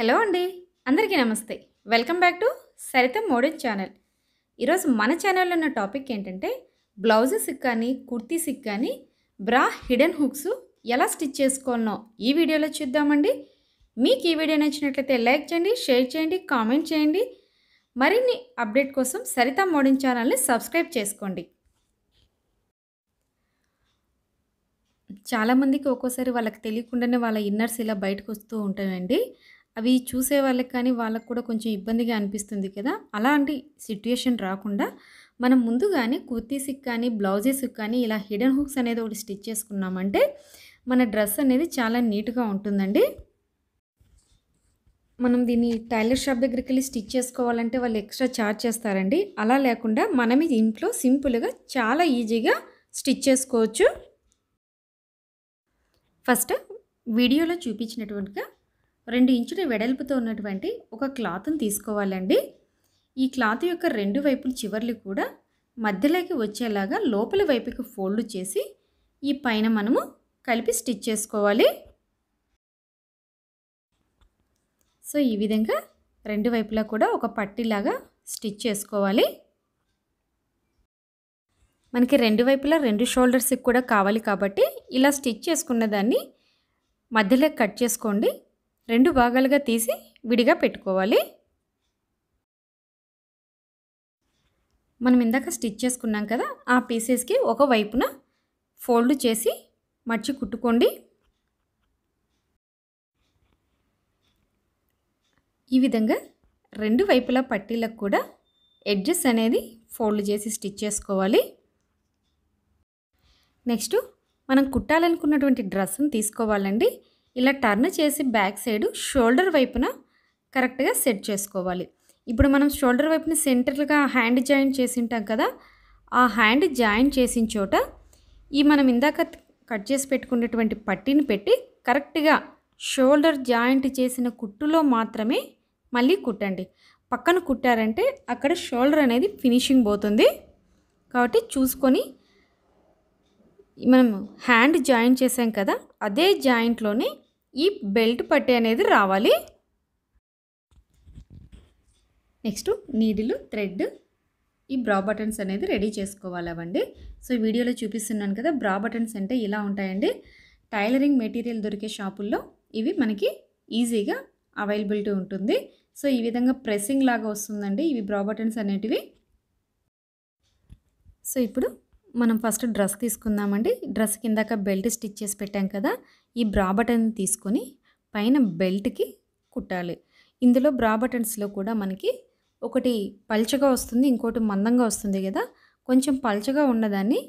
Hello అండి. అందరికీ నమస్తే. Welcome back to Saritha modern channel. ఈరోజు మన ఛానల్‌లో ఉన్న టాపిక్ ఏంటంటే బ్లౌజెస్‌కి కానీ, కుర్తీస్‌కి కానీ బ్రా హిడెన్ హుక్స్ ఎలా స్టిచ్ చేసుకోవాలనో ఈ వీడియోలో చూద్దామండి. మీకు ఈ వీడియో నచ్చినట్లయితే లైక్ చేయండి, షేర్ చేయండి, కామెంట్ చేయండి. మరిన్ని అప్డేట్ కోసం సరిత మోడర్న్ ఛానల్‌ని సబ్స్క్రైబ్ చేసుకోండి. చాలామందికి ఒక్కోసారి వాళ్ళకి తెలియకుండానే వాళ్ళ ఇన్నర్స్ ఇలా బయటకు వస్తూ ఉంటాయండి. అవి చూసే వాళ్ళకి కానీ వాళ్ళకి కూడా కొంచెం ఇబ్బందిగా అనిపిస్తుంది కదా! అలాంటి సిట్యుయేషన్ రాకుండా మనం ముందుగానే కుర్తీస్‌కి కానీ, బ్లౌజెస్‌కి కానీ ఇలా హిడెన్ హుక్స్ అనేది ఒకటి స్టిచ్ చేసుకున్నామంటే మన డ్రెస్ అనేది చాలా నీట్‌గా ఉంటుందండి. మనం దీన్ని టైలర్ షాప్ దగ్గరికెళ్ళి స్టిచ్ చేసుకోవాలంటే వాళ్ళు ఎక్స్ట్రా చార్జ్ చేస్తారండి. అలా లేకుండా మనమే ఇంట్లో సింపుల్‌గా చాలా ఈజీగా స్టిచ్ చేసుకోవచ్చు. ఫస్ట్ వీడియోలో చూపించినట్టుగా 2 ఇంచుల వెడల్పుతో ఉన్నటువంటి ఒక క్లాత్‌ని తీసుకోవాలండి. ఈ క్లాత్ యొక్క 2 వైపుల చివర్లు కూడా మధ్యలోకి వచ్చేలాగా లోపలి వైపుకి ఫోల్డ్ చేసి ఈ పైన మనము కలిపి స్టిచ్ చేసుకోవాలి. సో ఈ విధంగా 2 వైపులా కూడా ఒక పట్టీలాగా స్టిచ్ చేసుకోవాలి. మనకి 2 వైపులా 2 షోల్డర్స్‌కి కూడా కావాలి కాబట్టి ఇలా స్టిచ్ చేసుకున్న దాన్ని మధ్యలో కట్ చేసుకోండి. 2 భాగాలుగా తీసి విడిగా పెట్టుకోవాలి. మనం ఇందాక స్టిచ్ చేసుకున్నాం కదా, ఆ పీసెస్కి ఒక వైపున ఫోల్డ్ చేసి మడిచి కుట్టుకోండి. ఈ విధంగా 2 వైపులా పట్టీలకు కూడా ఎడ్జెస్ అనేది ఫోల్డ్ చేసి స్టిచ్ చేసుకోవాలి. నెక్స్ట్ మనం కుట్టాలనుకున్నటువంటి డ్రెస్ని తీసుకోవాలండి. ఇలా టర్న్ చేసి బ్యాక్ సైడ్ షోల్డర్ వైపున కరెక్ట్గా సెట్ చేసుకోవాలి. ఇప్పుడు మనం షోల్డర్ వైపున సెంటర్గా హ్యాండ్ జాయింట్ చేసి ఉంటాం కదా, ఆ హ్యాండ్ జాయింట్ చేసిన చోట ఈ మనం ఇందాక కట్ చేసి పెట్టుకున్నటువంటి పట్టీని పెట్టి కరెక్ట్గా షోల్డర్ జాయింట్ చేసిన కుట్టులో మాత్రమే మళ్ళీ కుట్టండి. పక్కన కుట్టారంటే అక్కడ షోల్డర్ అనేది ఫినిషింగ్ పోతుంది. కాబట్టి చూసుకొని మనం హ్యాండ్ జాయింట్ చేసాం కదా, అదే జాయింట్లోనే ఈ బెల్ట్ పట్టీ అనేది రావాలి. నెక్స్ట్ నీడిల్, థ్రెడ్, ఈ బ్రా బటన్స్ అనేది రెడీ చేసుకోవాలి అవండి. సో ఈ వీడియోలో చూపిస్తున్నాను కదా, బ్రా బటన్స్ అంటే ఇలా ఉంటాయండి. టైలరింగ్ మెటీరియల్ దొరికే షాపుల్లో ఇవి మనకి ఈజీగా అవైలబిలిటీ ఉంటుంది. సో ఈ విధంగా ప్రెస్సింగ్ లాగా వస్తుందండి ఇవి బ్రా బటన్స్ అనేటివి. సో ఇప్పుడు మనం ఫస్ట్ డ్రెస్ తీసుకుందామండి. డ్రెస్ కిందాక బెల్ట్ స్టిచ్ చేసి పెట్టాం కదా, ఈ బ్రా బటన్ తీసుకొని పైన బెల్ట్కి కుట్టాలి. ఇందులో బ్రా బటన్స్లో కూడా మనకి ఒకటి పల్చగా వస్తుంది, ఇంకోటి మందంగా వస్తుంది కదా. కొంచెం పల్చగా ఉన్నదాన్ని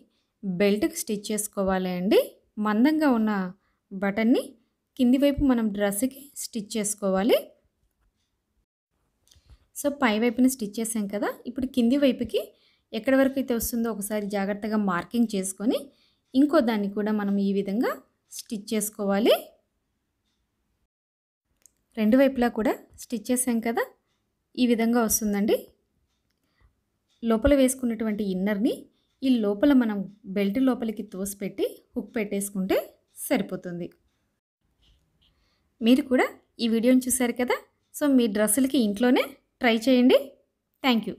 బెల్ట్కి స్టిచ్ చేసుకోవాలి అండి. మందంగా ఉన్న బటన్ని కింది వైపు మనం డ్రెస్కి స్టిచ్ చేసుకోవాలి. సో పై వైపున స్టిచ్ చేసాం కదా, ఇప్పుడు కింది వైపుకి ఎక్కడి వరకు అయితే వస్తుందో ఒకసారి జాగ్రత్తగా మార్కింగ్ చేసుకొని ఇంకో దాన్ని కూడా మనం ఈ విధంగా స్టిచ్ చేసుకోవాలి. 2 వైపులా కూడా స్టిచ్ చేసాం కదా, ఈ విధంగా వస్తుందండి. లోపల వేసుకున్నటువంటి ఇన్నర్ని ఈ లోపల మనం బెల్ట్ లోపలికి తోసిపెట్టి హుక్ పెట్టేసుకుంటే సరిపోతుంది. మీరు కూడా ఈ వీడియోని చూశారు కదా, సో మీ డ్రెస్సులకి ఇంట్లోనే ట్రై చేయండి. Thank you.